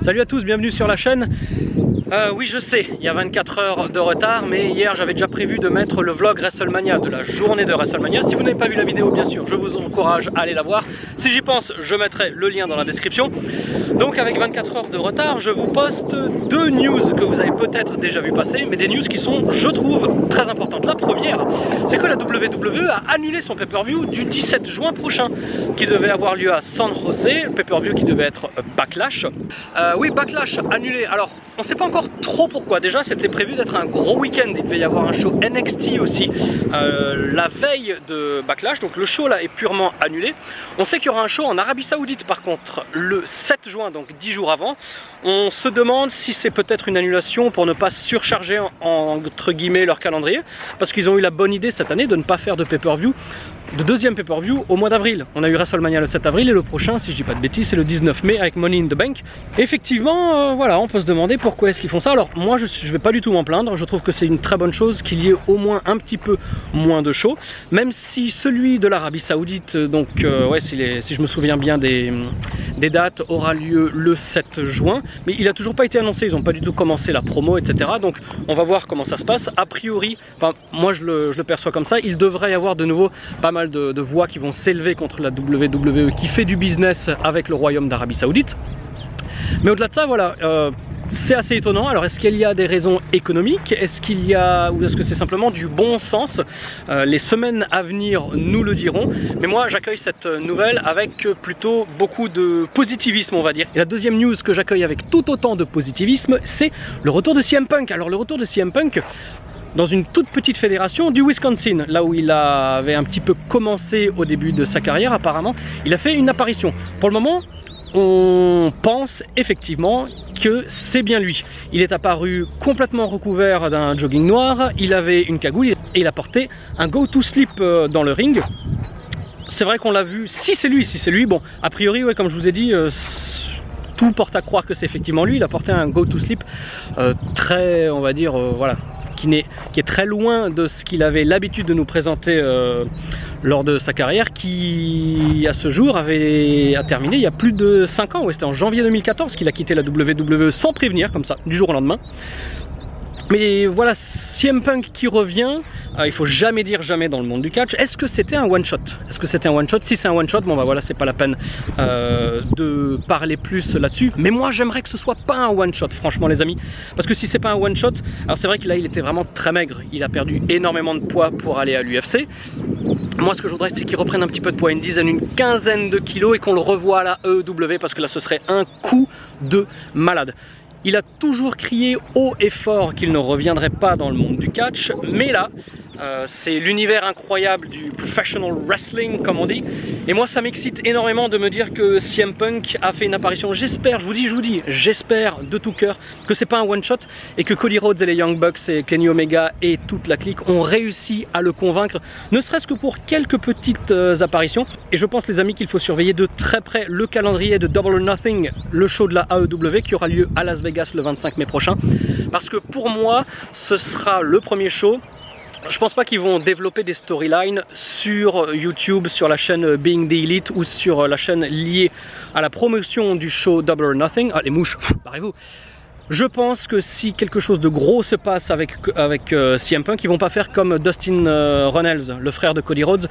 Salut à tous, bienvenue sur la chaîne. Oui, je sais, il y a 24 heures de retard, mais hier j'avais déjà prévu de mettre le vlog WrestleMania de la journée de WrestleMania. Si vous n'avez pas vu la vidéo, bien sûr, je vous encourage à aller la voir. Si j'y pense, je mettrai le lien dans la description. Donc avec 24 heures de retard, je vous poste deux news que vous avez peut-être déjà vu passer, mais des news qui sont, je trouve, très importantes. La première, c'est que la WWE a annulé son pay-per-view du 17 juin prochain, qui devait avoir lieu à San José, le pay-per-view qui devait être Backlash. Oui, Backlash annulé. Alors, on ne sait pas encore trop pourquoi. Déjà, c'était prévu d'être un gros week-end. Il devait y avoir un show NXT aussi la veille de Backlash. Donc le show là est purement annulé. On sait qu'il y aura un show en Arabie Saoudite par contre le 7 juin, donc 10 jours avant. On se demande si c'est peut-être une annulation pour ne pas surcharger entre guillemets leur calendrier. Parce qu'ils ont eu la bonne idée cette année de ne pas faire de pay-per-view, de deuxième pay-per-view au mois d'avril. On a eu WrestleMania le 7 avril et le prochain, si je dis pas de bêtises, c'est le 19 mai avec Money in the Bank. Et effectivement, voilà, on peut se demander pourquoi est-ce qu'ils font ça. Alors moi je vais pas du tout m'en plaindre, je trouve que c'est une très bonne chose qu'il y ait au moins un petit peu moins de shows, même si celui de l'Arabie Saoudite, donc ouais, si je me souviens bien des dates, aura lieu le 7 juin, mais il a toujours pas été annoncé, ils n'ont pas du tout commencé la promo, etc. Donc on va voir comment ça se passe. A priori, enfin moi je le perçois comme ça, il devrait y avoir de nouveau pas mal de voix qui vont s'élever contre la WWE qui fait du business avec le royaume d'Arabie Saoudite. Mais au-delà de ça, voilà, c'est assez étonnant. Alors est-ce qu'il y a des raisons économiques? Est-ce qu'il y a, ou est-ce que c'est simplement du bon sens? Les semaines à venir nous le diront. Mais moi j'accueille cette nouvelle avec plutôt beaucoup de positivisme, on va dire. Et la deuxième news que j'accueille avec tout autant de positivisme, c'est le retour de CM Punk. Alors le retour de CM Punk dans une toute petite fédération du Wisconsin, là où il avait un petit peu commencé au début de sa carrière apparemment. Il a fait une apparition. Pour le moment, on pense effectivement que c'est bien lui. Il est apparu complètement recouvert d'un jogging noir, il avait une cagoule et il a porté un go to sleep dans le ring. C'est vrai qu'on l'a vu, si c'est lui, bon, a priori, ouais, comme je vous ai dit, tout porte à croire que c'est effectivement lui. Il a porté un go to sleep très, on va dire, voilà, qui est très loin de ce qu'il avait l'habitude de nous présenter lors de sa carrière, qui à ce jour a terminé il y a plus de 5 ans. Ouais, c'était en janvier 2014 qu'il a quitté la WWE sans prévenir, comme ça, du jour au lendemain. Mais voilà, CM Punk qui revient, il faut jamais dire jamais dans le monde du catch. Est-ce que c'était un one shot? Est-ce que c'était un one shot? Si c'est un one shot, bon bah voilà, c'est pas la peine de parler plus là-dessus. Mais moi j'aimerais que ce soit pas un one shot, franchement les amis. Parce que si c'est pas un one shot, alors c'est vrai que là il était vraiment très maigre. Il a perdu énormément de poids pour aller à l'UFC. Moi ce que je voudrais c'est qu'il reprenne un petit peu de poids, une dizaine, une quinzaine de kilos, et qu'on le revoie à la AEW, parce que là ce serait un coup de malade. Il a toujours crié haut et fort qu'il ne reviendrait pas dans le monde du catch, mais là, c'est l'univers incroyable du professional wrestling, comme on dit. Et moi, ça m'excite énormément de me dire que CM Punk a fait une apparition. J'espère, je vous dis, j'espère de tout cœur que c'est pas un one shot et que Cody Rhodes et les Young Bucks et Kenny Omega et toute la clique ont réussi à le convaincre, ne serait-ce que pour quelques petites apparitions. Et je pense, les amis, qu'il faut surveiller de très près le calendrier de Double or Nothing, le show de la AEW qui aura lieu à Las Vegas le 25 mai prochain. Parce que pour moi, ce sera le premier show. Je pense pas qu'ils vont développer des storylines sur YouTube, sur la chaîne Being the Elite ou sur la chaîne liée à la promotion du show Double or Nothing. Ah, les mouches, barrez-vous. Je pense que si quelque chose de gros se passe avec CM Punk, ils vont pas faire comme Dustin Runnels, le frère de Cody Rhodes,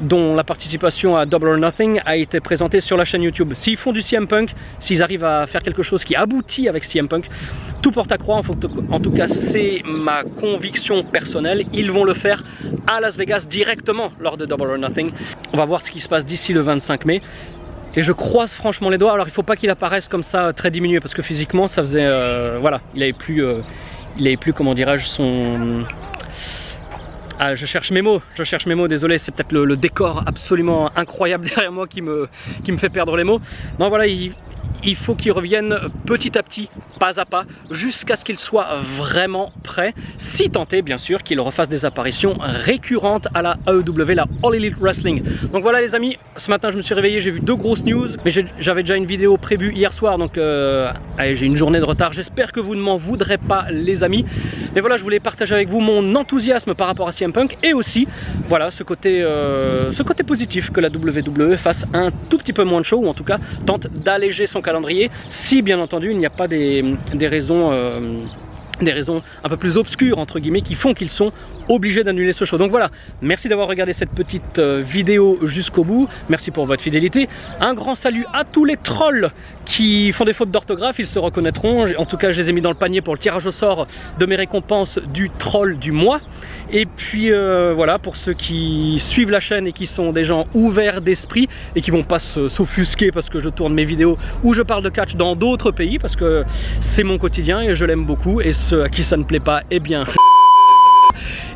dont la participation à Double or Nothing a été présentée sur la chaîne YouTube. S'ils font du CM Punk, s'ils arrivent à faire quelque chose qui aboutit avec CM Punk, tout porte à croire, en tout cas c'est ma conviction personnelle, ils vont le faire à Las Vegas directement lors de Double or Nothing. On va voir ce qui se passe d'ici le 25 mai. Et je croise franchement les doigts. Alors il faut pas qu'il apparaisse comme ça très diminué, parce que physiquement ça faisait voilà, il avait plus comment dirais-je son... Ah, je cherche mes mots, désolé, c'est peut-être le décor absolument incroyable derrière moi qui me fait perdre les mots. Non voilà, il faut qu'il revienne petit à petit, pas à pas, jusqu'à ce qu'il soit vraiment prêt, si tant est bien sûr qu'il refasse des apparitions récurrentes à la AEW, la All Elite Wrestling. Donc voilà les amis, ce matin je me suis réveillé, j'ai vu deux grosses news, mais j'avais déjà une vidéo prévue hier soir, donc allez, j'ai une journée de retard. J'espère que vous ne m'en voudrez pas les amis. Mais voilà, je voulais partager avec vous mon enthousiasme par rapport à CM Punk, et aussi voilà ce côté positif que la WWE fasse un tout petit peu moins de show, ou en tout cas tente d'alléger son calendrier calendrier, si bien entendu il n'y a pas des raisons un peu plus obscures entre guillemets qui font qu'ils sont obligés d'annuler ce show. Donc voilà, merci d'avoir regardé cette petite vidéo jusqu'au bout, merci pour votre fidélité. Un grand salut à tous les trolls qui font des fautes d'orthographe, ils se reconnaîtront. En tout cas, je les ai mis dans le panier pour le tirage au sort de mes récompenses du troll du mois. Et puis voilà, pour ceux qui suivent la chaîne et qui sont des gens ouverts d'esprit et qui vont pas s'offusquer parce que je tourne mes vidéos où je parle de catch dans d'autres pays, parce que c'est mon quotidien et je l'aime beaucoup, et ceux à qui ça ne plaît pas, eh bien...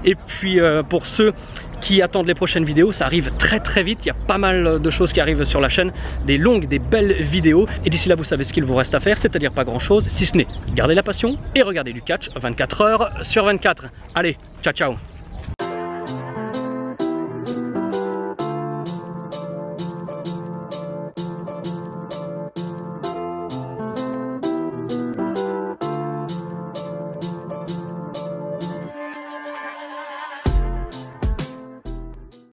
Et puis pour ceux qui attendent les prochaines vidéos, ça arrive très très vite, il y a pas mal de choses qui arrivent sur la chaîne, des longues, des belles vidéos, et d'ici là vous savez ce qu'il vous reste à faire, c'est-à-dire pas grand chose, si ce n'est garder la passion et regarder du catch 24 heures sur 24. Allez, ciao ciao.